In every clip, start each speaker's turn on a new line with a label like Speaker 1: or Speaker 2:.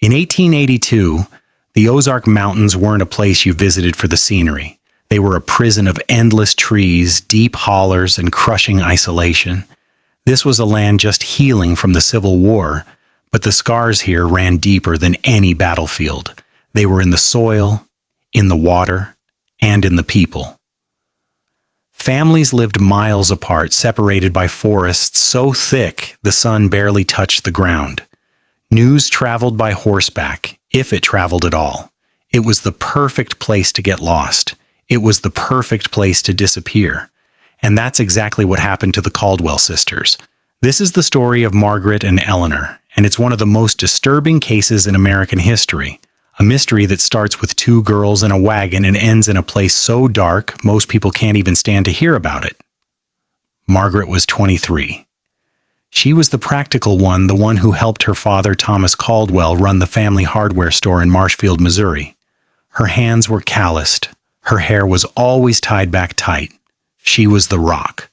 Speaker 1: In 1882, the Ozark Mountains weren't a place you visited for the scenery. They were a prison of endless trees, deep hollers, and crushing isolation. This was a land just healing from the Civil War, but the scars here ran deeper than any battlefield. They were in the soil, in the water, and in the people. Families lived miles apart, separated by forests so thick the sun barely touched the ground. News traveled by horseback, if it traveled at all. It was the perfect place to get lost. It was the perfect place to disappear. And that's exactly what happened to the Caldwell sisters. This is the story of Margaret and Eleanor, and it's one of the most disturbing cases in American history. A mystery that starts with two girls in a wagon and ends in a place so dark most people can't even stand to hear about it. Margaret was 23. She was the practical one, the one who helped her father, Thomas Caldwell, run the family hardware store in Marshfield, Missouri. Her hands were calloused. Her hair was always tied back tight. She was the rock.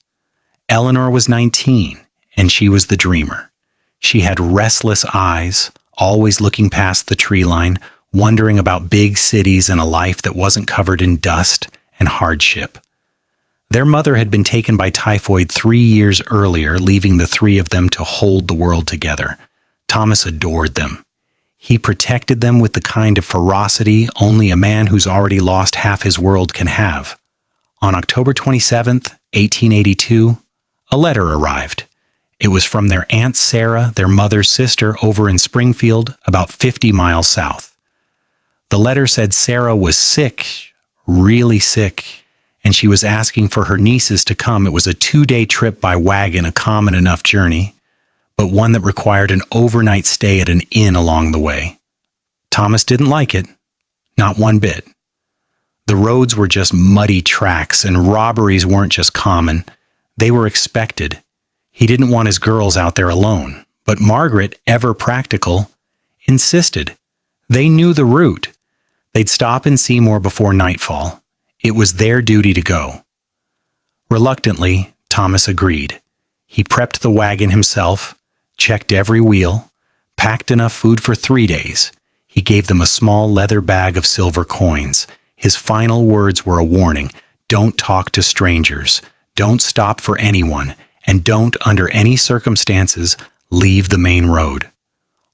Speaker 1: Eleanor was 19, and she was the dreamer. She had restless eyes, always looking past the tree line, wondering about big cities and a life that wasn't covered in dust and hardship. Their mother had been taken by typhoid 3 years earlier, leaving the three of them to hold the world together. Thomas adored them. He protected them with the kind of ferocity only a man who's already lost half his world can have. On October 27th, 1882, a letter arrived. It was from their Aunt Sarah, their mother's sister, over in Springfield, about 50 miles south. The letter said Sarah was sick, really sick, and she was asking for her nieces to come. It was a 2-day trip by wagon, a common enough journey, but one that required an overnight stay at an inn along the way. Thomas didn't like it, not one bit. The roads were just muddy tracks, and robberies weren't just common. They were expected. He didn't want his girls out there alone, but Margaret, ever practical, insisted. They knew the route. They'd stop in Seymour before nightfall. It was their duty to go. Reluctantly, Thomas agreed. He prepped the wagon himself, checked every wheel, packed enough food for 3 days. He gave them a small leather bag of silver coins. His final words were a warning. Don't talk to strangers. Don't stop for anyone. And don't, under any circumstances, leave the main road.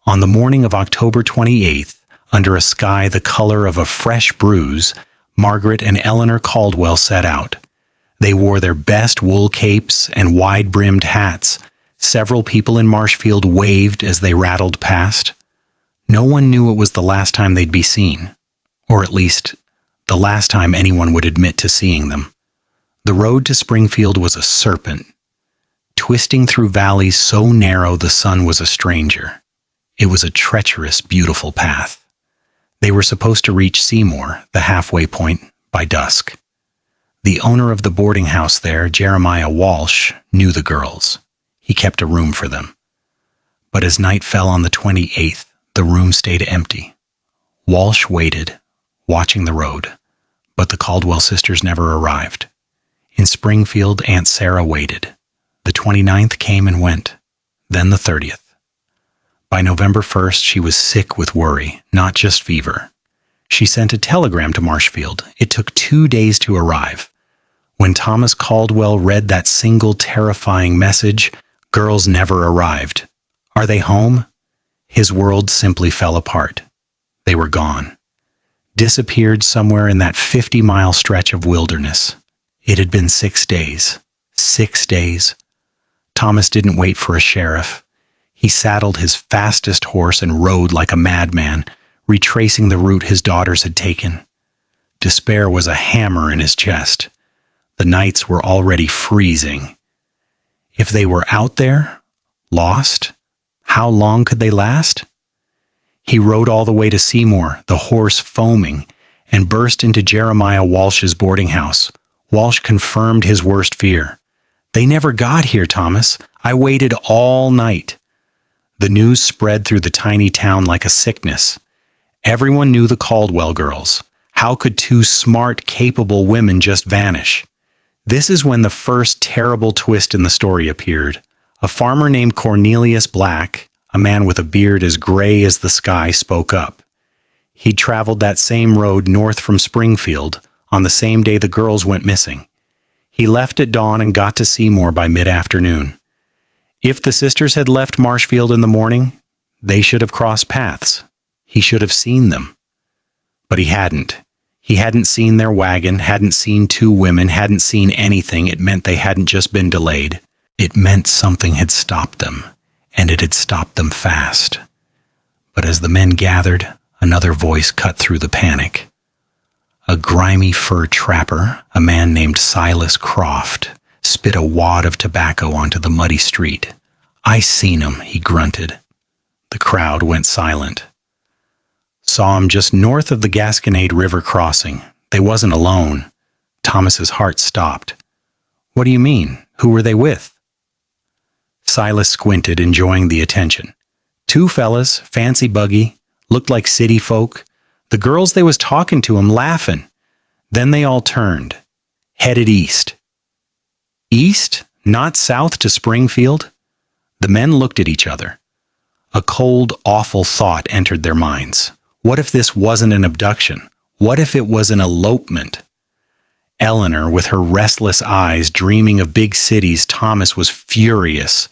Speaker 1: On the morning of October 28th, under a sky the color of a fresh bruise, Margaret and Eleanor Caldwell set out. They wore their best wool capes and wide-brimmed hats. Several people in Marshfield waved as they rattled past. No one knew it was the last time they'd be seen, or at least the last time anyone would admit to seeing them. The road to Springfield was a serpent, twisting through valleys so narrow the sun was a stranger. It was a treacherous, beautiful path. They were supposed to reach Seymour, the halfway point, by dusk. The owner of the boarding house there, Jeremiah Walsh, knew the girls. He kept a room for them. But as night fell on the 28th, the room stayed empty. Walsh waited, watching the road, but the Caldwell sisters never arrived. In Springfield, Aunt Sarah waited. The 29th came and went, then the 30th. By November 1st, she was sick with worry, not just fever. She sent a telegram to Marshfield. It took 2 days to arrive. When Thomas Caldwell read that single terrifying message, girls never arrived. Are they home? His world simply fell apart. They were gone. Disappeared somewhere in that 50-mile stretch of wilderness. It had been 6 days. 6 days. Thomas didn't wait for a sheriff. He saddled his fastest horse and rode like a madman, retracing the route his daughters had taken. Despair was a hammer in his chest. The nights were already freezing. If they were out there, lost, how long could they last? He rode all the way to Seymour, the horse foaming, and burst into Jeremiah Walsh's boarding house. Walsh confirmed his worst fear. They never got here, Thomas. I waited all night. The news spread through the tiny town like a sickness. Everyone knew the Caldwell girls. How could two smart, capable women just vanish? This is when the first terrible twist in the story appeared. A farmer named Cornelius Black, A man with a beard as gray as the sky spoke up. He'd traveled that same road north from Springfield on the same day the girls went missing. He left at dawn and got to Seymour by mid-afternoon. If the sisters had left Marshfield in the morning, they should have crossed paths. He should have seen them. But he hadn't. He hadn't seen their wagon, hadn't seen two women, hadn't seen anything. It meant they hadn't just been delayed. It meant something had stopped them, and it had stopped them fast. But as the men gathered, another voice cut through the panic. A grimy fur trapper, a man named Silas Croft, spit a wad of tobacco onto the muddy street. "I seen him," he grunted. The crowd went silent. "Saw him just north of the Gasconade River crossing. They wasn't alone." Thomas's heart stopped. "What do you mean? Who were they with?" Silas squinted, enjoying the attention. "Two fellas, fancy buggy, looked like city folk. The girls they was talking to 'em laughing. Then they all turned, headed east." East? Not south to Springfield? The men looked at each other. A cold, awful thought entered their minds. What if this wasn't an abduction? What if it was an elopement? Eleanor, with her restless eyes dreaming of big cities, Thomas was furious.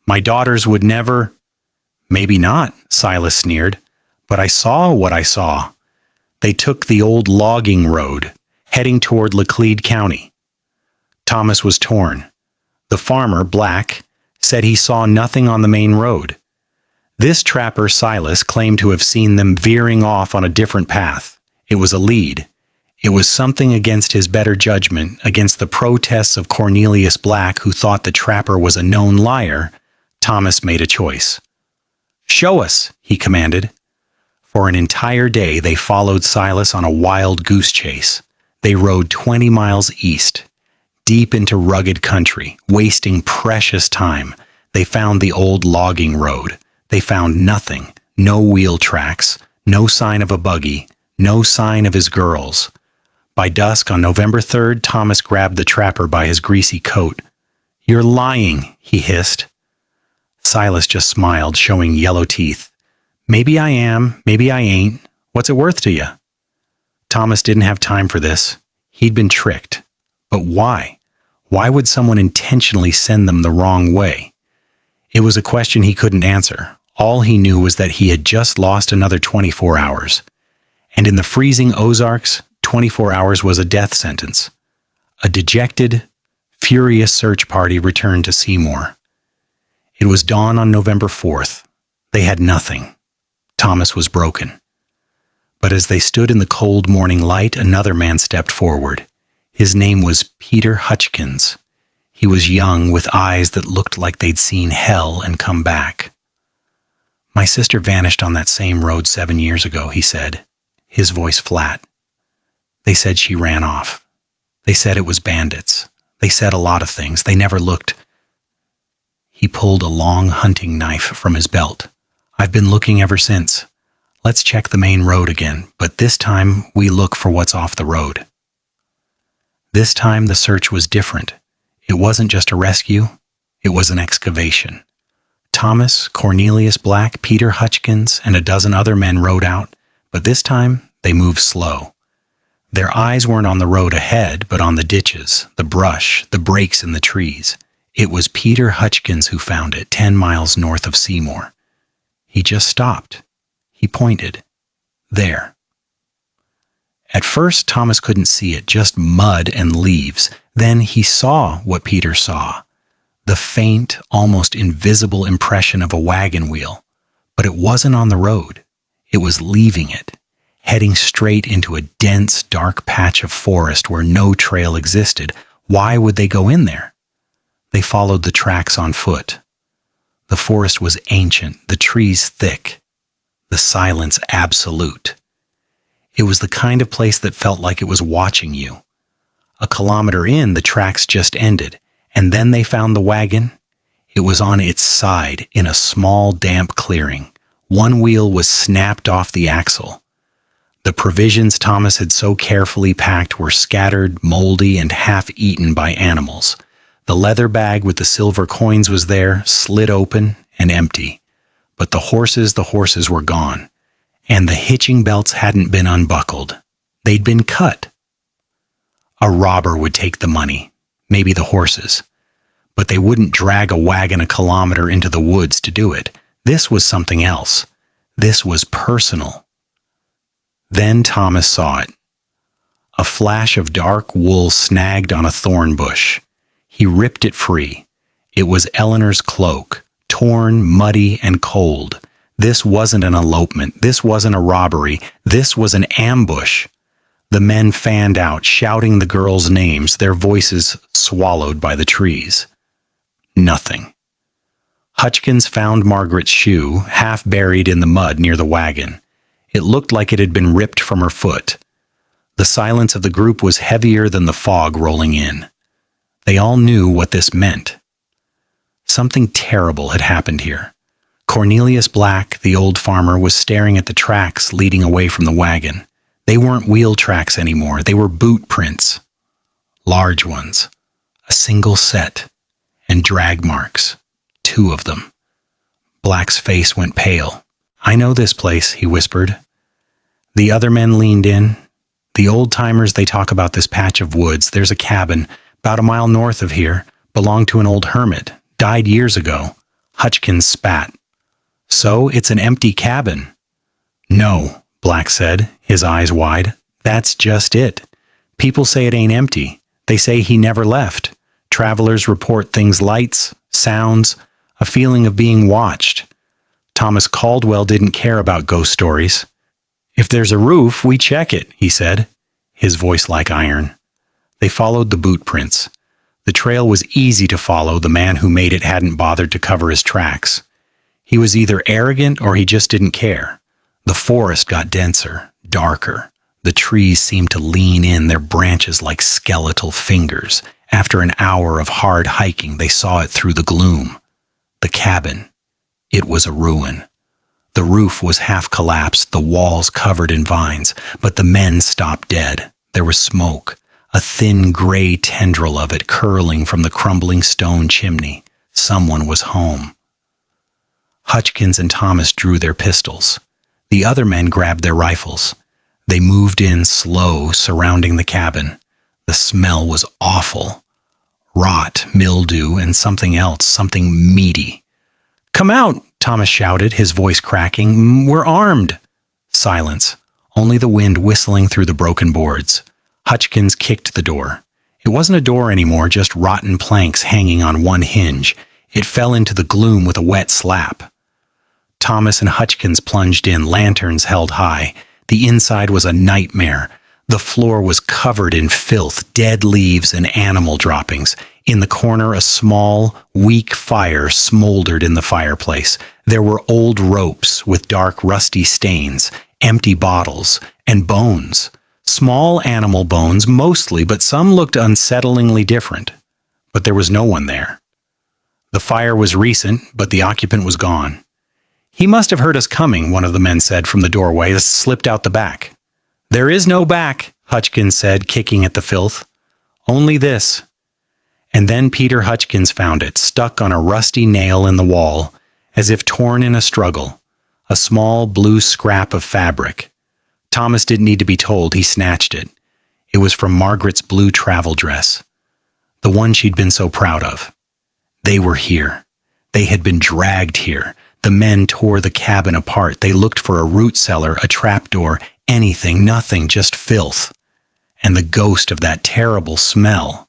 Speaker 1: "My daughters would never—" "Maybe not," Silas sneered. "But I saw what I saw. They took the old logging road, heading toward Laclede County." Thomas was torn. The farmer, Black, said he saw nothing on the main road. This trapper, Silas, claimed to have seen them veering off on a different path. It was a lead. It was something against his better judgment, against the protests of Cornelius Black, who thought the trapper was a known liar. Thomas made a choice. "Show us," he commanded. For an entire day, they followed Silas on a wild goose chase. They rode 20 miles east, deep into rugged country, wasting precious time. They found the old logging road. They found nothing, no wheel tracks, no sign of a buggy, no sign of his girls. By dusk on November 3rd, Thomas grabbed the trapper by his greasy coat. "You're lying," he hissed. Silas just smiled, showing yellow teeth. "Maybe I am, maybe I ain't. What's it worth to you?" Thomas didn't have time for this. He'd been tricked. But why? Why would someone intentionally send them the wrong way? It was a question he couldn't answer. All he knew was that he had just lost another 24 hours. And in the freezing Ozarks, 24 hours was a death sentence. A dejected, furious search party returned to Seymour. It was dawn on November 4th. They had nothing. Thomas was broken. But as they stood in the cold morning light, another man stepped forward. His name was Peter Hutchkins. He was young, with eyes that looked like they'd seen hell and come back. "My sister vanished on that same road 7 years ago," he said, his voice flat. "They said she ran off. They said it was bandits. They said a lot of things. They never looked." He pulled a long hunting knife from his belt. "I've been looking ever since. Let's check the main road again, but this time we look for what's off the road." This time the search was different. It wasn't just a rescue, it was an excavation. Thomas, Cornelius Black, Peter Hutchkins, and a dozen other men rode out, but this time they moved slow. Their eyes weren't on the road ahead, but on the ditches, the brush, the breaks in the trees. It was Peter Hutchkins who found it, 10 miles north of Seymour. He just stopped. He pointed. There. At first, Thomas couldn't see it, just mud and leaves. Then he saw what Peter saw. The faint, almost invisible impression of a wagon wheel. But it wasn't on the road. It was leaving it, heading straight into a dense, dark patch of forest where no trail existed. Why would they go in there? They followed the tracks on foot. The forest was ancient, the trees thick, the silence absolute. It was the kind of place that felt like it was watching you. A kilometer in, the tracks just ended, and then they found the wagon. It was on its side in a small, damp clearing. One wheel was snapped off the axle. The provisions Thomas had so carefully packed were scattered, moldy, and half-eaten by animals. The leather bag with the silver coins was there, slit open and empty. But the horses were gone, and the hitching belts hadn't been unbuckled. They'd been cut. A robber would take the money, maybe the horses, but they wouldn't drag a wagon a kilometer into the woods to do it. This was something else. This was personal. Then Thomas saw it. A flash of dark wool snagged on a thorn bush. He ripped it free. It was Eleanor's cloak, torn, muddy, and cold. This wasn't an elopement. This wasn't a robbery. This was an ambush. The men fanned out, shouting the girls' names, their voices swallowed by the trees. Nothing. Hutchkins found Margaret's shoe, half buried in the mud near the wagon. It looked like it had been ripped from her foot. The silence of the group was heavier than the fog rolling in. They all knew what this meant. Something terrible had happened here. Cornelius Black, the old farmer, was staring at the tracks leading away from the wagon. They weren't wheel tracks anymore. They were boot prints. Large ones. A single set. And drag marks. 2 of them. Black's face went pale. "I know this place," he whispered. The other men leaned in. "The old-timers, they talk about this patch of woods. There's a cabin, about a mile north of here, belonged to an old hermit. Died years ago." Hutchkins spat. "So it's an empty cabin?" "No," Black said, his eyes wide. "That's just it. People say it ain't empty. They say he never left. Travelers report things, lights, sounds, a feeling of being watched. Thomas Caldwell didn't care about ghost stories. "If there's a roof, we check it," he said, his voice like iron. They followed the boot prints. The trail was easy to follow. The man who made it hadn't bothered to cover his tracks. He was either arrogant or he just didn't care. The forest got denser, darker. The trees seemed to lean in, their branches like skeletal fingers. After an hour of hard hiking, they saw it through the gloom. The cabin. It was a ruin. The roof was half collapsed, the walls covered in vines, but the men stopped dead. There was smoke, a thin gray tendril of it curling from the crumbling stone chimney. Someone was home. Hutchkins and Thomas drew their pistols. The other men grabbed their rifles. They moved in slow, surrounding the cabin. The smell was awful. Rot, mildew, and something else, something meaty. "Come out!" Thomas shouted, his voice cracking. "We're armed!" Silence. Only the wind whistling through the broken boards. Hutchkins kicked the door. It wasn't a door anymore, just rotten planks hanging on one hinge. It fell into the gloom with a wet slap. Thomas and Hutchkins plunged in, lanterns held high. The inside was a nightmare. The floor was covered in filth, dead leaves, and animal droppings. In the corner, a small, weak fire smoldered in the fireplace. There were old ropes with dark, rusty stains, empty bottles, and bones. Small animal bones mostly, but some looked unsettlingly different. But there was no one there. The fire was recent, but the occupant was gone. "He must have heard us coming," one of the men said from the doorway, slipped out the back. "There is no back," Hutchkins said, kicking at the filth. "Only this." And then Peter Hutchkins found it, stuck on a rusty nail in the wall, as if torn in a struggle. A small blue scrap of fabric. Thomas didn't need to be told, he snatched it. It was from Margaret's blue travel dress. The one she'd been so proud of. They were here. They had been dragged here. The men tore the cabin apart. They looked for a root cellar, a trapdoor, anything, nothing, just filth. And the ghost of that terrible smell.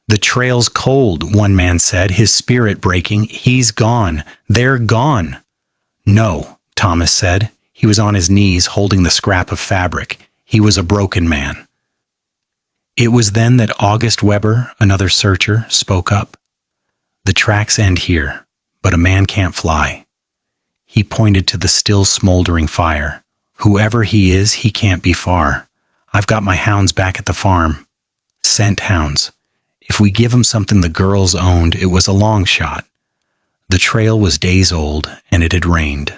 Speaker 1: "The trail's cold," one man said, his spirit breaking. "He's gone. They're gone." "No," Thomas said. He was on his knees holding the scrap of fabric. He was a broken man. It was then that August Weber, another searcher, spoke up. "The tracks end here, but a man can't fly." He pointed to the still smoldering fire. "Whoever he is, he can't be far. I've got my hounds back at the farm. Scent hounds. If we give 'em something the girls owned, it was a long shot." The trail was days old, and it had rained,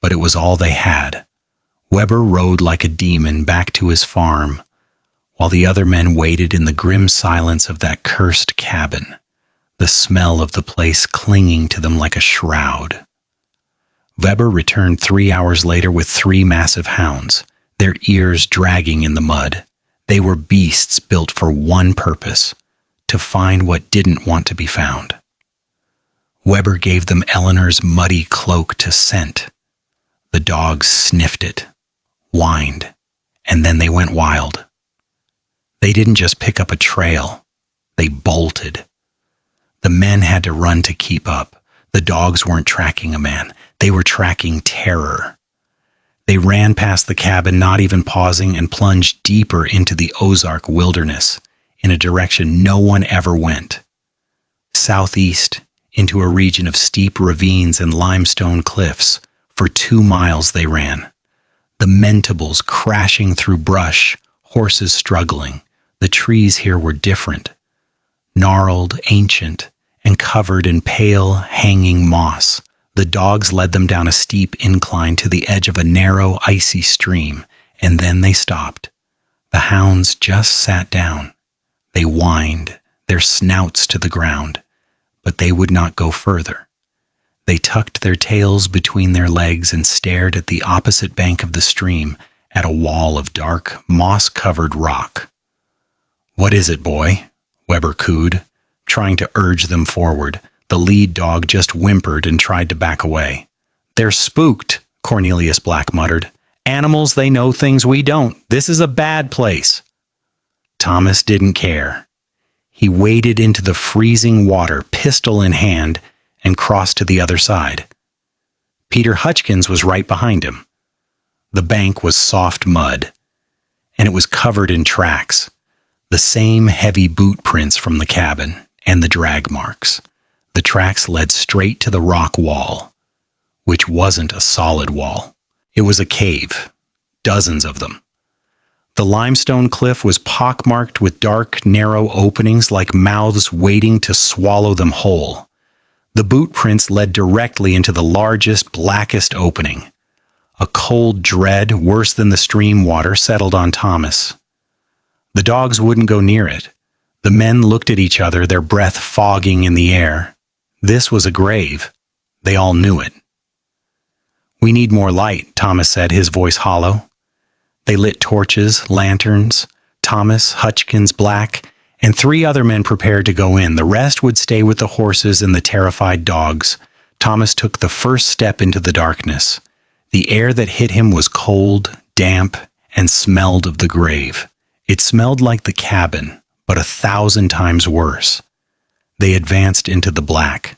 Speaker 1: but it was all they had. Weber rode like a demon back to his farm, while the other men waited in the grim silence of that cursed cabin, the smell of the place clinging to them like a shroud. Weber returned 3 hours later with 3 massive hounds, their ears dragging in the mud. They were beasts built for one purpose: to find what didn't want to be found. Weber gave them Eleanor's muddy cloak to scent. The dogs sniffed it, whined, and then they went wild. They didn't just pick up a trail, they bolted. The men had to run to keep up. The dogs weren't tracking a man, they were tracking terror. They ran past the cabin, not even pausing, and plunged deeper into the Ozark wilderness, in a direction no one ever went. Southeast, into a region of steep ravines and limestone cliffs. For 2 miles they ran. The mentables crashing through brush, horses struggling. The trees here were different. Gnarled, ancient, and covered in pale, hanging moss. The dogs led them down a steep incline to the edge of a narrow, icy stream, and then they stopped. The hounds just sat down. They whined, their snouts to the ground, but they would not go further. They tucked their tails between their legs and stared at the opposite bank of the stream, at a wall of dark, moss-covered rock. "What is it, boy?" Weber cooed, trying to urge them forward. The lead dog just whimpered and tried to back away. "They're spooked," Cornelius Black muttered. "Animals, they know things we don't. This is a bad place." Thomas didn't care. He waded into the freezing water, pistol in hand, and crossed to the other side. Peter Hutchkins was right behind him. The bank was soft mud, and it was covered in tracks, the same heavy boot prints from the cabin and the drag marks. The tracks led straight to the rock wall, which wasn't a solid wall. It was a cave, dozens of them. The limestone cliff was pockmarked with dark, narrow openings like mouths waiting to swallow them whole. The boot prints led directly into the largest, blackest opening. A cold dread, worse than the stream water, settled on Thomas. The dogs wouldn't go near it. The men looked at each other, their breath fogging in the air. This was a grave. They all knew it. "We need more light," Thomas said, his voice hollow. They lit torches, lanterns. Thomas, Hutchkins, Black, and 3 other men prepared to go in. The rest would stay with the horses and the terrified dogs. Thomas took the first step into the darkness. The air that hit him was cold, damp, and smelled of the grave. It smelled like the cabin, but 1,000 times worse. They advanced into the black.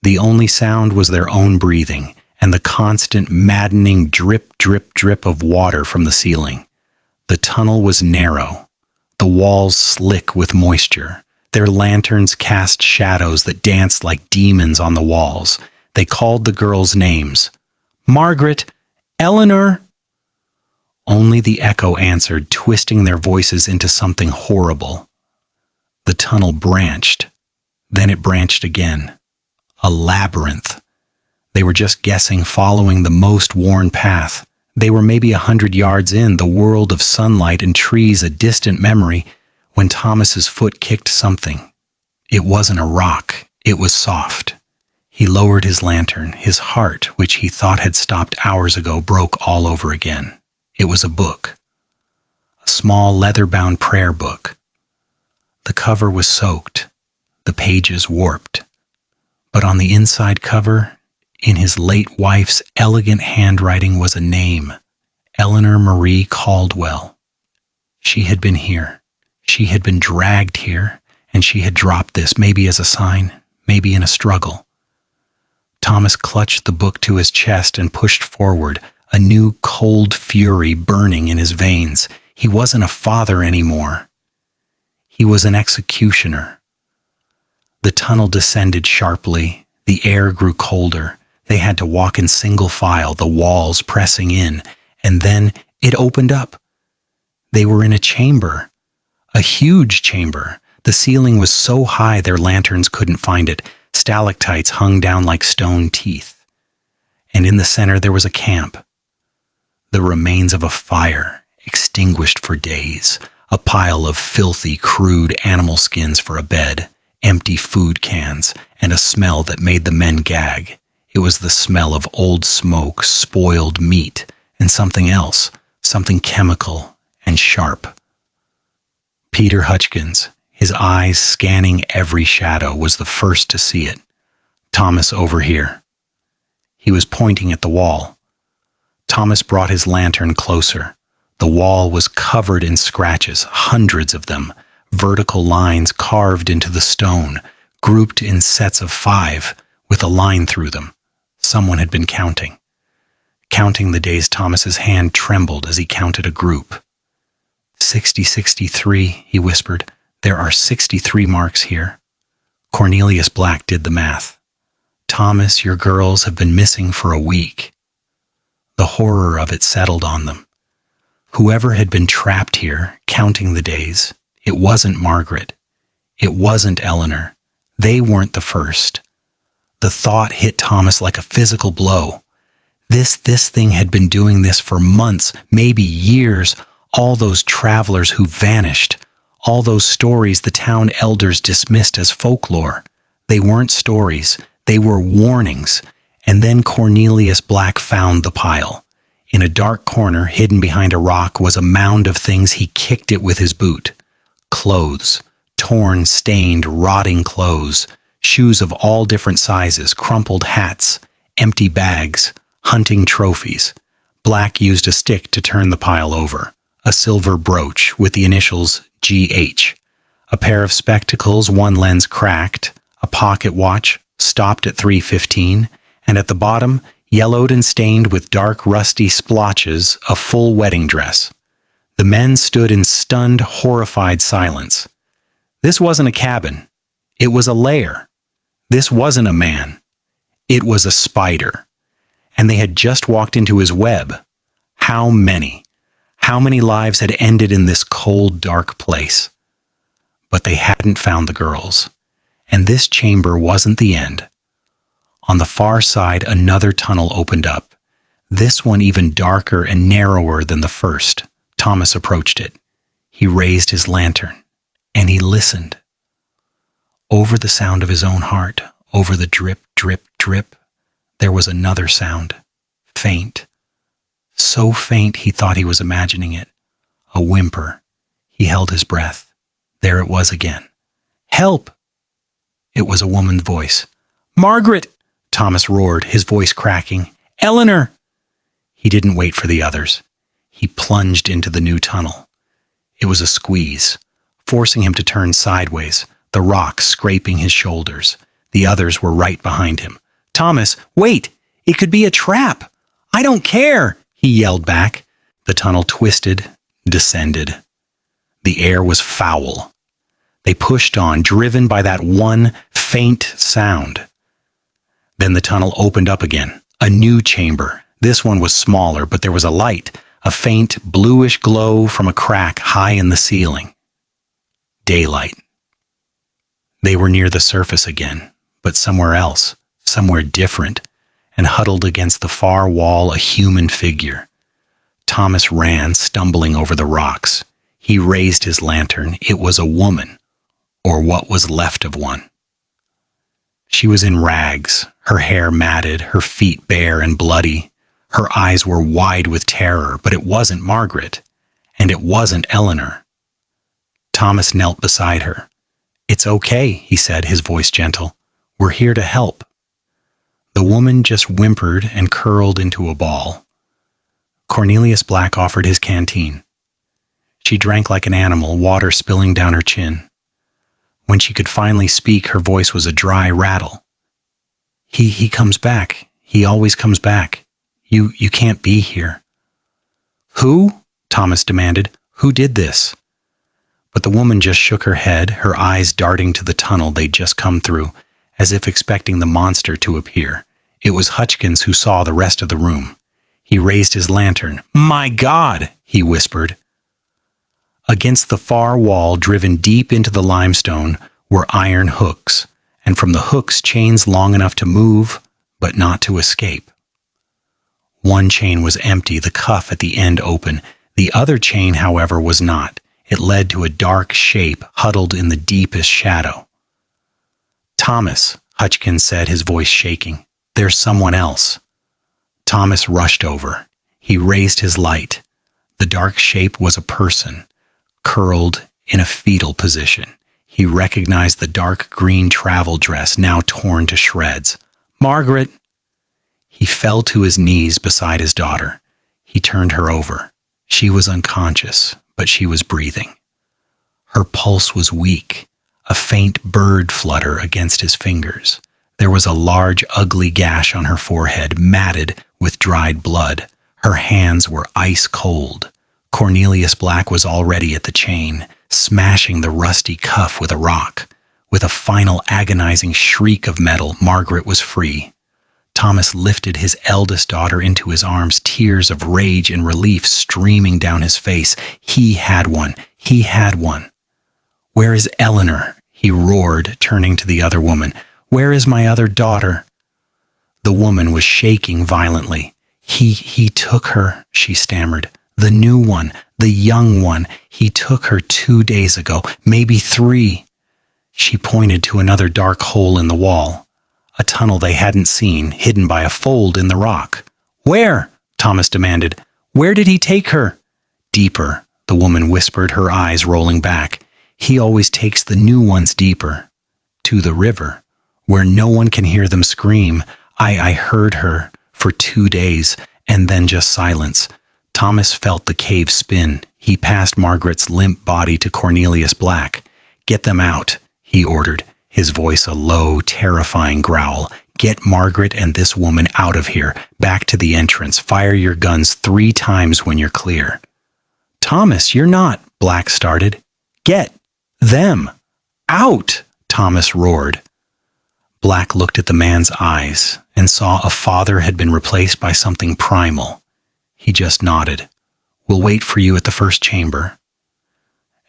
Speaker 1: The only sound was their own breathing and the constant, maddening drip, drip, drip of water from the ceiling. The tunnel was narrow, the walls slick with moisture. Their lanterns cast shadows that danced like demons on the walls. They called the girls' names. "Margaret! Eleanor!" Only the echo answered, twisting their voices into something horrible. The tunnel branched. Then it branched again. A labyrinth. They were just guessing, following the most worn path. They were maybe 100 yards in, the world of sunlight and trees a distant memory, when Thomas's foot kicked something. It wasn't a rock. It was soft. He lowered his lantern. His heart, which he thought had stopped hours ago, broke all over again. It was a book. A small leather-bound prayer book. The cover was soaked, the pages warped. But on the inside cover, in his late wife's elegant handwriting, was a name: Eleanor Marie Caldwell. She had been here. She had been dragged here, and she had dropped this, maybe as a sign, maybe in a struggle. Thomas clutched the book to his chest and pushed forward, a new cold fury burning in his veins. He wasn't a father anymore. He was an executioner. The tunnel descended sharply. The air grew colder. They had to walk in single file, the walls pressing in, and then it opened up. They were in a chamber, a huge chamber. The ceiling was so high their lanterns couldn't find it. Stalactites hung down like stone teeth. And in the center there was a camp. The remains of a fire, extinguished for days. A pile of filthy, crude animal skins for a bed. Empty food cans, and a smell that made the men gag. It was the smell of old smoke, spoiled meat, and something else, something chemical and sharp. Peter Hutchins, his eyes scanning every shadow, was the first to see it. Thomas, over here. He was pointing at the wall. Thomas brought his lantern closer. The wall was covered in scratches, hundreds of them, vertical lines carved into the stone, grouped in sets of 5, with a line through them. Someone had been counting. Counting the days, Thomas's hand trembled as he counted a group. 60, 63, he whispered. There are 63 marks here. Cornelius Black did the math. Thomas, your girls have been missing for a week. The horror of it settled on them. Whoever had been trapped here, counting the days, it wasn't Margaret. It wasn't Eleanor. They weren't the first. The thought hit Thomas like a physical blow. This thing had been doing this for months, maybe years. All those travelers who vanished. All those stories the town elders dismissed as folklore. They weren't stories. They were warnings. And then Cornelius Black found the pile. In a dark corner, hidden behind a rock, was a mound of things. He kicked it with his boot. Clothes. Torn, stained, rotting clothes. Shoes of all different sizes, crumpled hats, empty bags, hunting trophies. Black used a stick to turn the pile over. A silver brooch with the initials GH. A pair of spectacles, one lens cracked. A pocket watch, stopped at 3:15. And at the bottom, yellowed and stained with dark rusty splotches, a full wedding dress. The men stood in stunned, horrified silence. This wasn't a cabin. It was a lair. This wasn't a man. It was a spider. And they had just walked into his web. How many? How many lives had ended in this cold, dark place? But they hadn't found the girls. And this chamber wasn't the end. On the far side, another tunnel opened up. This one even darker and narrower than the first. Thomas approached it. He raised his lantern, and he listened. Over the sound of his own heart, over the drip, drip, drip, there was another sound, faint. So faint he thought he was imagining it. A whimper. He held his breath. There it was again. Help! It was a woman's voice. Margaret! Thomas roared, his voice cracking. Eleanor! He didn't wait for the others. He plunged into the new tunnel. It was a squeeze, forcing him to turn sideways, the rocks scraping his shoulders. The others were right behind him. Thomas, wait! It could be a trap! I don't care! He yelled back. The tunnel twisted, descended. The air was foul. They pushed on, driven by that one faint sound. Then the tunnel opened up again. A new chamber. This one was smaller, but there was a light, a faint bluish glow from a crack high in the ceiling. Daylight. They were near the surface again, but somewhere else, somewhere different, and huddled against the far wall, a human figure. Thomas ran, stumbling over the rocks. He raised his lantern. It was a woman, or what was left of one. She was in rags, her hair matted, her feet bare and bloody. Her eyes were wide with terror, but it wasn't Margaret, and it wasn't Eleanor. Thomas knelt beside her. It's okay, he said, his voice gentle. We're here to help. The woman just whimpered and curled into a ball. Cornelius Black offered his canteen. She drank like an animal, water spilling down her chin. When she could finally speak, her voice was a dry rattle. He comes back. He always comes back. You can't be here. Who? Thomas demanded. Who did this? But the woman just shook her head, her eyes darting to the tunnel they'd just come through, as if expecting the monster to appear. It was Hutchins who saw the rest of the room. He raised his lantern. My God, he whispered. Against the far wall, driven deep into the limestone, were iron hooks, and from the hooks chains long enough to move, but not to escape. One chain was empty, the cuff at the end open. The other chain, however, was not. It led to a dark shape huddled in the deepest shadow. Thomas, Hutchins said, his voice shaking. There's someone else." Thomas rushed over. He raised his light. The dark shape was a person, curled in a fetal position. He recognized the dark green travel dress, now torn to shreds. "Margaret!" He fell to his knees beside his daughter. He turned her over. She was unconscious, but she was breathing. Her pulse was weak, a faint bird flutter against his fingers. There was a large, ugly gash on her forehead, matted with dried blood. Her hands were ice cold. Cornelius Black was already at the chain, smashing the rusty cuff with a rock. With a final agonizing shriek of metal, Margaret was free. Thomas lifted his eldest daughter into his arms, tears of rage and relief streaming down his face. He had one. He had one. "Where is Eleanor?" he roared, turning to the other woman. "Where is my other daughter?" The woman was shaking violently. He took her," she stammered. "The new one, the young one. He took her 2 days ago, maybe 3. She pointed to another dark hole in the wall, a tunnel they hadn't seen, hidden by a fold in the rock. "Where?" Thomas demanded. "Where did he take her?" "Deeper," the woman whispered, her eyes rolling back. "He always takes the new ones deeper. To the river, where no one can hear them scream. I heard her for 2 days, and then just silence." Thomas felt the cave spin. He passed Margaret's limp body to Cornelius Black. "Get them out," he ordered, his voice a low, terrifying growl. "Get Margaret and this woman out of here, back to the entrance. Fire your guns 3 times when you're clear." "Thomas, you're not," Black started. "Get them out," Thomas roared. Black looked at the man's eyes and saw a father had been replaced by something primal. He just nodded. "We'll wait for you at the first chamber."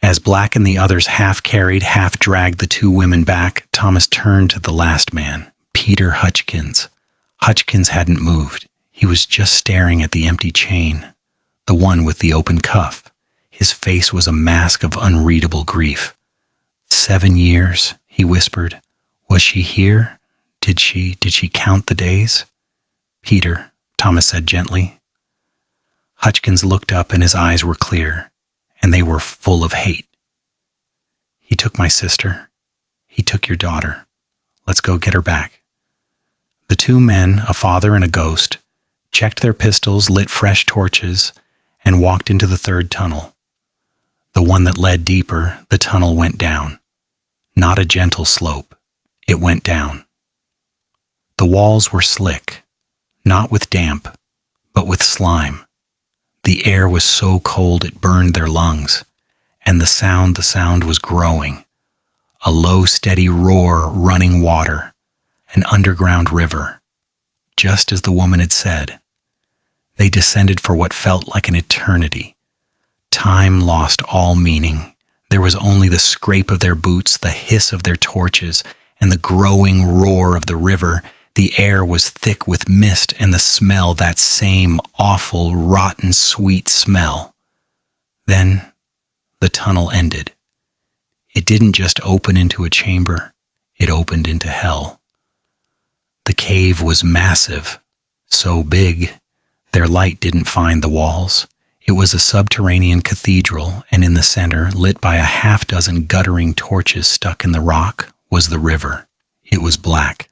Speaker 1: As Black and the others half carried, half dragged the 2 women back, Thomas turned to the last man, Peter Hutchkins. Hutchkins hadn't moved. He was just staring at the empty chain, the one with the open cuff. His face was a mask of unreadable grief. 7 years, he whispered. "Was she here? Did she count the days?" "Peter," Thomas said gently. Hutchkins looked up and his eyes were clear, and they were full of hate. "He took my sister. He took your daughter. Let's go get her back." The 2 men, a father and a ghost, checked their pistols, lit fresh torches, and walked into the 3rd tunnel. The one that led deeper, the tunnel went down. Not a gentle slope. It went down. The walls were slick, not with damp, but with slime. The air was so cold it burned their lungs, and the sound was growing. A low, steady roar, running water, an underground river. Just as the woman had said, they descended for what felt like an eternity. Time lost all meaning. There was only the scrape of their boots, the hiss of their torches, and the growing roar of the river. The air was thick with mist and the smell, that same awful, rotten, sweet smell. Then the tunnel ended. It didn't just open into a chamber, it opened into hell. The cave was massive, so big, their light didn't find the walls. It was a subterranean cathedral, and in the center, lit by a half-dozen guttering torches stuck in the rock, was the river. It was black,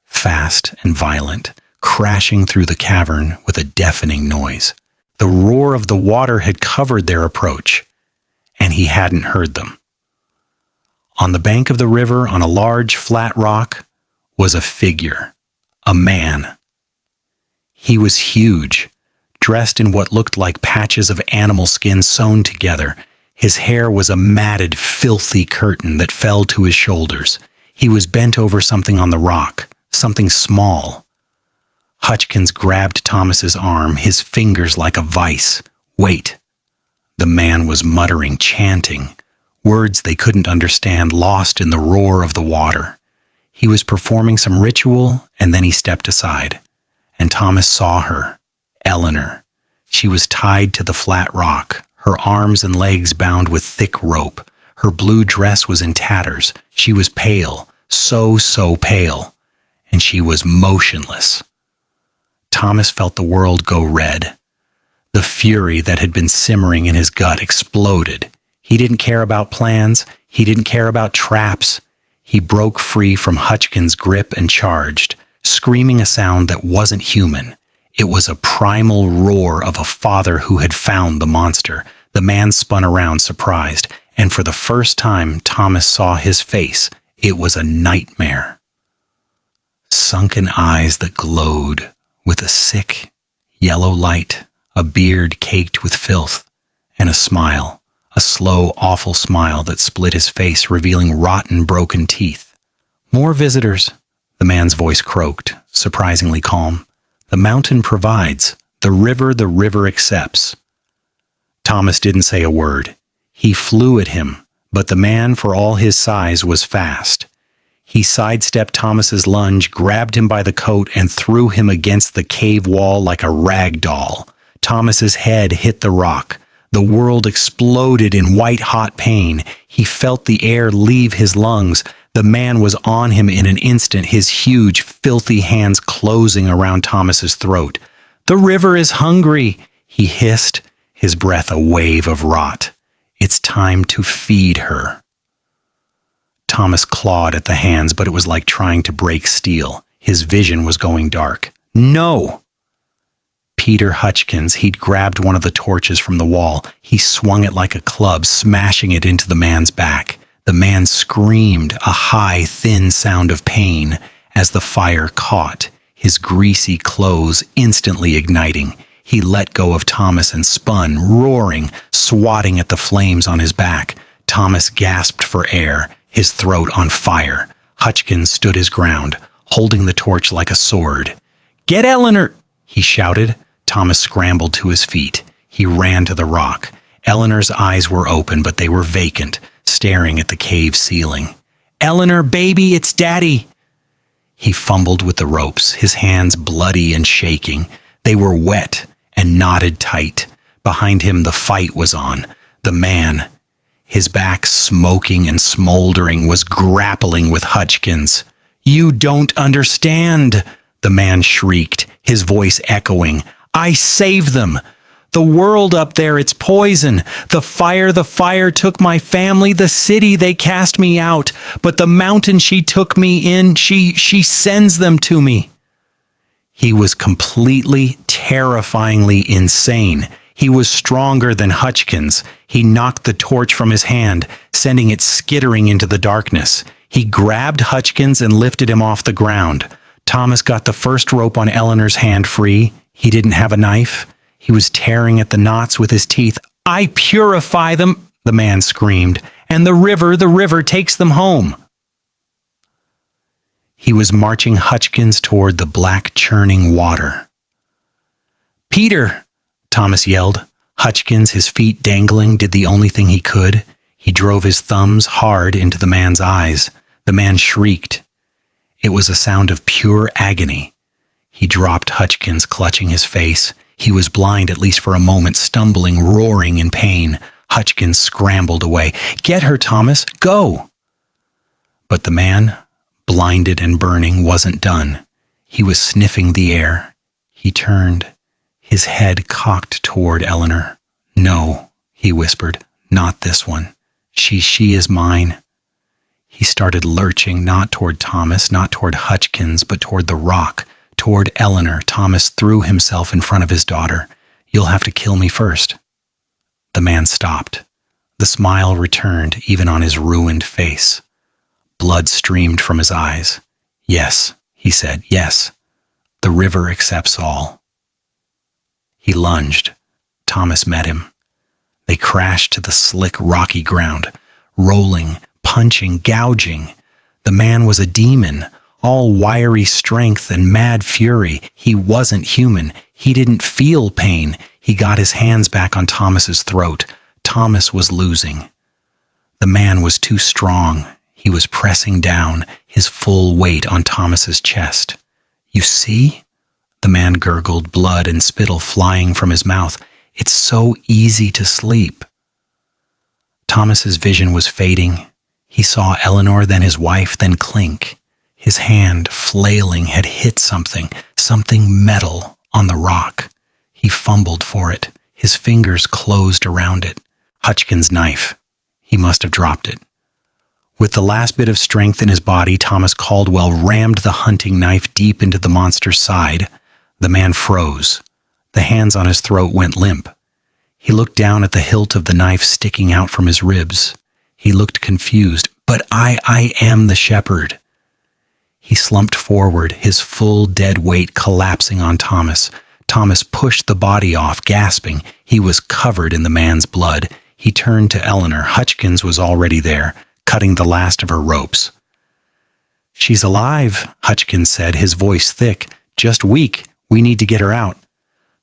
Speaker 1: fast and violent, crashing through the cavern with a deafening noise. The roar of the water had covered their approach, and he hadn't heard them. On the bank of the river, on a large flat rock, was a figure, a man. He was huge, dressed in what looked like patches of animal skin sewn together. His hair was a matted, filthy curtain that fell to his shoulders. He was bent over something on the rock, something small. Hutchkins grabbed Thomas's arm, his fingers like a vice. "Wait." The man was muttering, chanting, words they couldn't understand, lost in the roar of the water. He was performing some ritual, and then he stepped aside, and Thomas saw her, Eleanor. She was tied to the flat rock, her arms and legs bound with thick rope. Her blue dress was in tatters. She was pale, so pale, and she was motionless. Thomas felt the world go red. The fury that had been simmering in his gut exploded. He didn't care about plans. He didn't care about traps. He broke free from Hutchkins' grip and charged, screaming a sound that wasn't human. It was a primal roar of a father who had found the monster. The man spun around, surprised, and for the first time Thomas saw his face. It was a nightmare. Sunken eyes that glowed with a sick, yellow light, a beard caked with filth, and a smile, a slow, awful smile that split his face, revealing rotten, broken teeth. "More visitors," the man's voice croaked, surprisingly calm. "The mountain provides. The river accepts." Thomas didn't say a word. He flew at him, but the man, for all his size, was fast. He sidestepped Thomas's lunge, grabbed him by the coat, and threw him against the cave wall like a rag doll. Thomas's head hit the rock. The world exploded in white-hot pain. He felt the air leave his lungs. The man was on him in an instant, his huge, filthy hands closing around Thomas's throat. "The river is hungry," he hissed, his breath a wave of rot. "It's time to feed her." Thomas clawed at the hands, but it was like trying to break steel. His vision was going dark. "No!" Peter Hutchkins, he'd grabbed one of the torches from the wall. He swung it like a club, smashing it into the man's back. The man screamed, a high, thin sound of pain, as the fire caught, his greasy clothes instantly igniting. He let go of Thomas and spun, roaring, swatting at the flames on his back. Thomas gasped for air, his throat on fire. Hutchkins stood his ground, holding the torch like a sword. "Get Eleanor!" he shouted. Thomas scrambled to his feet. He ran to the rock. Eleanor's eyes were open, but they were vacant, staring at the cave ceiling. "Eleanor, baby, it's Daddy!" He fumbled with the ropes, his hands bloody and shaking. They were wet and knotted tight. Behind him the fight was on. The man, his back smoking and smoldering, was grappling with Hutchkins. "You don't understand!" the man shrieked, his voice echoing. "I saved them! The world up there, it's poison. The fire took my family. The city, they cast me out. But the mountain she took me in, she sends them to me." He was completely, terrifyingly insane. He was stronger than Hutchkins. He knocked the torch from his hand, sending it skittering into the darkness. He grabbed Hutchkins and lifted him off the ground. Thomas got the first rope on Eleanor's hand free. He didn't have a knife. He was tearing at the knots with his teeth. "I purify them," the man screamed, "and the river takes them home." He was marching Hutchkins toward the black churning water. "Peter!" Thomas yelled. Hutchkins, his feet dangling, did the only thing he could. He drove his thumbs hard into the man's eyes. The man shrieked. It was a sound of pure agony. He dropped Hutchkins, clutching his face. He was blind, at least for a moment, stumbling, roaring in pain. Hutchkins scrambled away. "Get her, Thomas! Go!" But the man, blinded and burning, wasn't done. He was sniffing the air. He turned, his head cocked toward Eleanor. "No," he whispered, "not this one. She is mine." He started lurching, not toward Thomas, not toward Hutchkins, but toward the rock, toward Eleanor. Thomas threw himself in front of his daughter. "You'll have to kill me first." The man stopped. The smile returned, even on his ruined face. Blood streamed from his eyes. "Yes," he said, "yes. The river accepts all." He lunged. Thomas met him. They crashed to the slick, rocky ground, rolling, punching, gouging. The man was a demon, all wiry strength and mad fury. He wasn't human. He didn't feel pain. He got his hands back on Thomas's throat. Thomas was losing. The man was too strong. He was pressing down, his full weight on Thomas's chest. "You see?" The man gurgled, blood and spittle flying from his mouth. "It's so easy to sleep." Thomas's vision was fading. He saw Eleanor, then his wife, then Clink. His hand, flailing, had hit something metal on the rock. He fumbled for it. His fingers closed around it. Hutchkins' knife. He must have dropped it. With the last bit of strength in his body, Thomas Caldwell rammed the hunting knife deep into the monster's side. The man froze. The hands on his throat went limp. He looked down at the hilt of the knife sticking out from his ribs. He looked confused. But I am the shepherd. He slumped forward, his full dead weight collapsing on Thomas. Thomas pushed the body off, gasping. He was covered in the man's blood. He turned to Eleanor. Hutchkins was already there, cutting the last of her ropes. "She's alive," Hutchkins said, his voice thick. "Just weak. We need to get her out."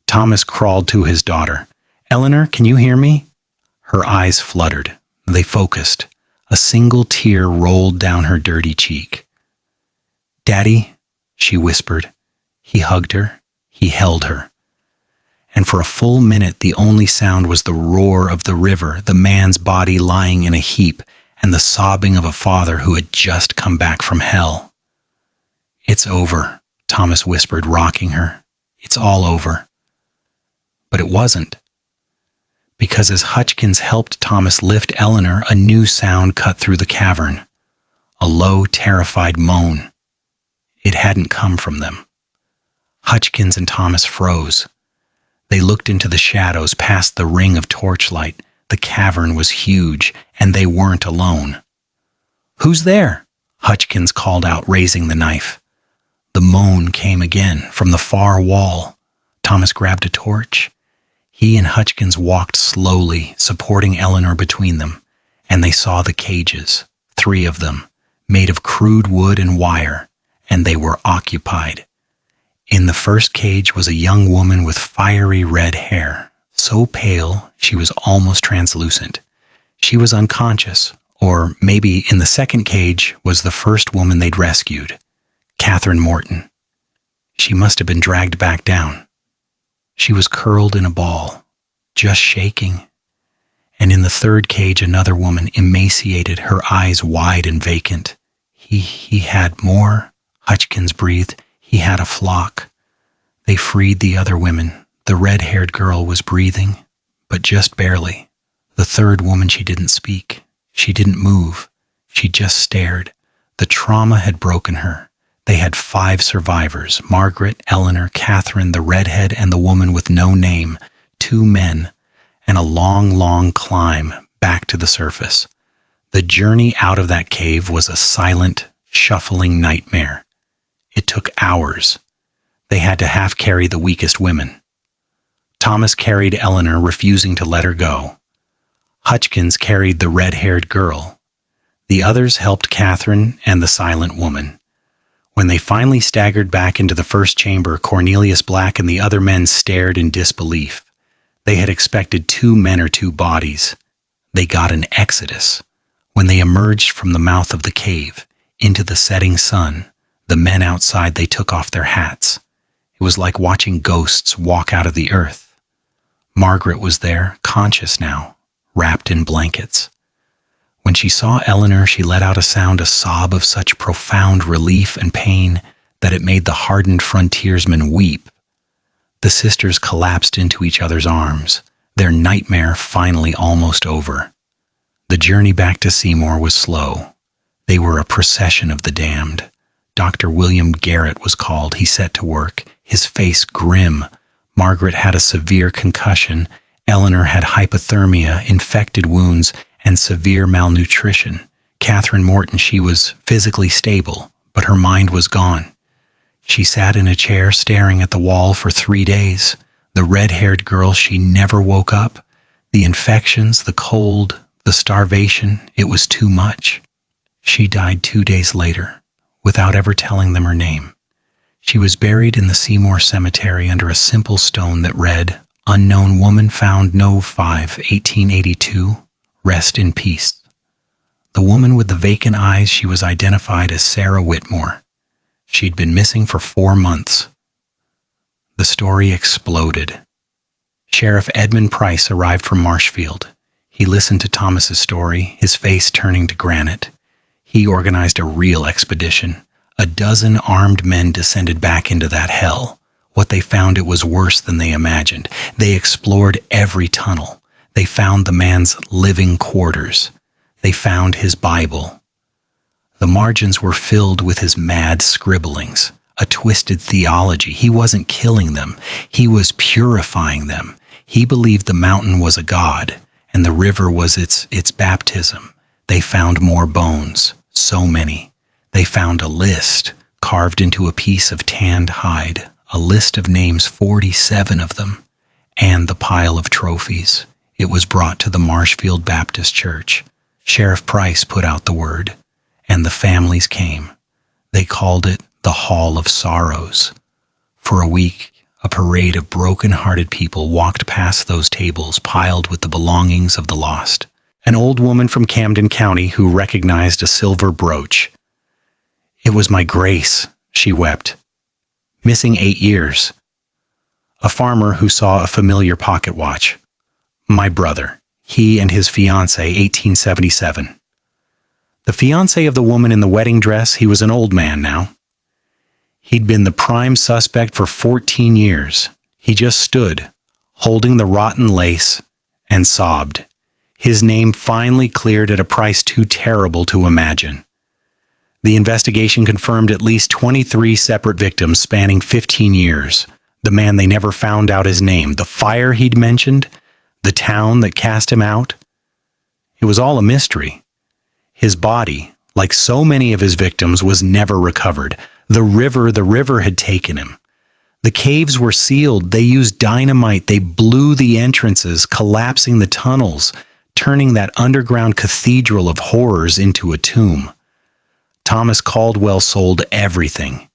Speaker 1: Thomas crawled to his daughter. "Eleanor, can you hear me?" Her eyes fluttered. They focused. A single tear rolled down her dirty cheek. "Daddy," she whispered. He hugged her. He held her. And for a full minute, the only sound was the roar of the river, the man's body lying in a heap, and the sobbing of a father who had just come back from hell. "It's over," Thomas whispered, rocking her. "It's all over." But it wasn't. Because as Hutchkins helped Thomas lift Eleanor, a new sound cut through the cavern. A low, terrified moan. It hadn't come from them. Hutchkins and Thomas froze. They looked into the shadows past the ring of torchlight. The cavern was huge, and they weren't alone. "Who's there?" Hutchkins called out, raising the knife. The moan came again from the far wall. Thomas grabbed a torch. He and Hutchkins walked slowly, supporting Eleanor between them, and they saw the cages, 3 of them, made of crude wood and wire, and they were occupied. In the first cage was a young woman with fiery red hair, so pale she was almost translucent. She was unconscious, or maybe in the second cage was the first woman they'd rescued, Catherine Morton. She must have been dragged back down. She was curled in a ball, just shaking. And in the third cage, another woman, emaciated, her eyes wide and vacant. He had more, Hutchkins breathed. He had a flock. They freed the other women. The red-haired girl was breathing, but just barely. The third woman, she didn't speak. She didn't move. She just stared. The trauma had broken her. They had 5 survivors, Margaret, Eleanor, Catherine, the redhead, and the woman with no name, 2 men, and a long, long climb back to the surface. The journey out of that cave was a silent, shuffling nightmare. It took hours. They had to half-carry the weakest women. Thomas carried Eleanor, refusing to let her go. Hutchkins carried the red-haired girl. The others helped Catherine and the silent woman. When they finally staggered back into the first chamber, Cornelius Black and the other men stared in disbelief. They had expected 2 men or 2 bodies. They got an exodus. When they emerged from the mouth of the cave, into the setting sun, the men outside, they took off their hats. It was like watching ghosts walk out of the earth. Margaret was there, conscious now, wrapped in blankets. When she saw Eleanor, she let out a sound, a sob of such profound relief and pain that it made the hardened frontiersmen weep. The sisters collapsed into each other's arms, their nightmare finally almost over. The journey back to Seymour was slow. They were a procession of the damned. Dr. William Garrett was called. He set to work, his face grim. Margaret had a severe concussion. Eleanor had hypothermia, infected wounds, and severe malnutrition. Catherine Morton, she was physically stable, but her mind was gone. She sat in a chair staring at the wall for 3 days. The red-haired girl, she never woke up. The infections, the cold, the starvation, it was too much. She died 2 days later, without ever telling them her name. She was buried in the Seymour Cemetery under a simple stone that read, "Unknown woman found No. 5, 1882. Rest in peace." The woman with the vacant eyes, she was identified as Sarah Whitmore. She'd been missing for 4 months. The story exploded. Sheriff Edmund Price arrived from Marshfield. He listened to Thomas's story, his face turning to granite. He organized a real expedition, A dozen armed men descended back into that hell. What they found, it was worse than they imagined. They explored every tunnel. They found the man's living quarters. They found his Bible. The margins were filled with his mad scribblings, a twisted theology. He wasn't killing them. He was purifying them. He believed the mountain was a god, and the river was its baptism. They found more bones, so many. They found a list carved into a piece of tanned hide, a list of names, 47 of them, and the pile of trophies. It was brought to the Marshfield Baptist Church. Sheriff Price put out the word, and the families came. They called it the Hall of Sorrows. For a week, a parade of broken-hearted people walked past those tables piled with the belongings of the lost. An old woman from Camden County who recognized a silver brooch. "It was my Grace," she wept. "Missing 8 years." A farmer who saw a familiar pocket watch. "My brother. He and his fiancée, 1877. The fiancé of the woman in the wedding dress, he was an old man now. He'd been the prime suspect for 14 years. He just stood, holding the rotten lace, and sobbed. His name finally cleared at a price too terrible to imagine. The investigation confirmed at least 23 separate victims spanning 15 years. The man, they never found out his name. The fire he'd mentioned, the town that cast him out. It was all a mystery. His body, like so many of his victims, was never recovered. The river had taken him. The caves were sealed. They used dynamite. They blew the entrances, collapsing the tunnels, turning that underground cathedral of horrors into a tomb. Thomas Caldwell sold everything.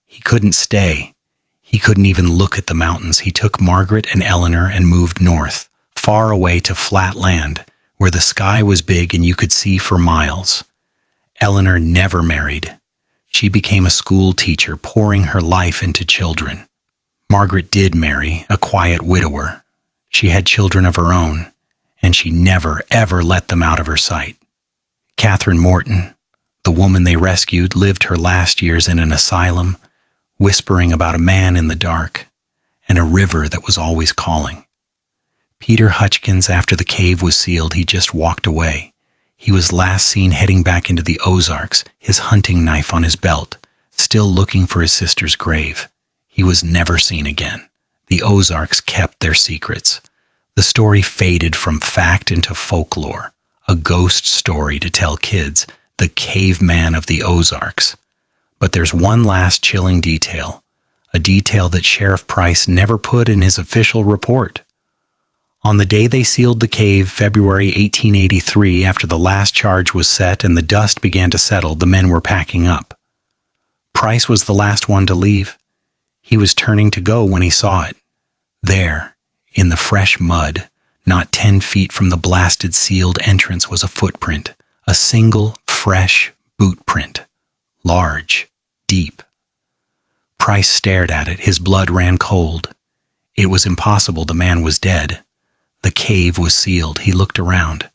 Speaker 1: He couldn't stay. He couldn't even look at the mountains. He took Margaret and Eleanor and moved north, far away to flat land, where the sky was big and you could see for miles. Eleanor never married. She became a school teacher, pouring her life into children. Margaret did marry, a quiet widower. She had children of her own, and she never, ever let them out of her sight. Catherine Morton, the woman they rescued, lived her last years in an asylum, whispering about a man in the dark and a river that was always calling. Peter Hutchkins, after the cave was sealed, he just walked away. He was last seen heading back into the Ozarks, his hunting knife on his belt, still looking for his sister's grave. He was never seen again. The Ozarks kept their secrets. The story faded from fact into folklore, a ghost story to tell kids, the caveman of the Ozarks. But there's one last chilling detail, a detail that Sheriff Price never put in his official report. On the day they sealed the cave, February 1883, after the last charge was set and the dust began to settle, the men were packing up. Price was the last one to leave. He was turning to go when he saw it. There, in the fresh mud, not 10 feet from the blasted sealed entrance, was a footprint, a single, fresh boot print. Large, deep. Price stared at it. His blood ran cold. It was impossible. The man was dead. The cave was sealed. He looked around.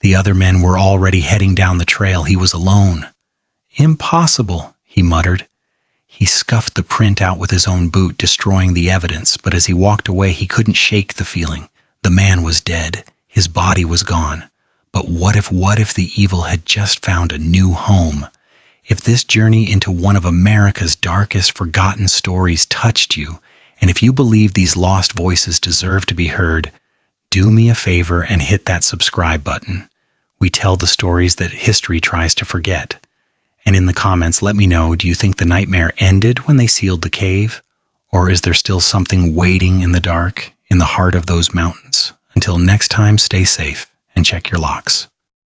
Speaker 1: The other men were already heading down the trail. He was alone. "Impossible," he muttered. He scuffed the print out with his own boot, destroying the evidence, but as he walked away, he couldn't shake the feeling. The man was dead. His body was gone. But what if the evil had just found a new home? If this journey into one of America's darkest forgotten stories touched you, and if you believe these lost voices deserve to be heard, do me a favor and hit that subscribe button. We tell the stories that history tries to forget. And in the comments, let me know, do you think the nightmare ended when they sealed the cave? Or is there still something waiting in the dark, in the heart of those mountains? Until next time, stay safe and check your locks.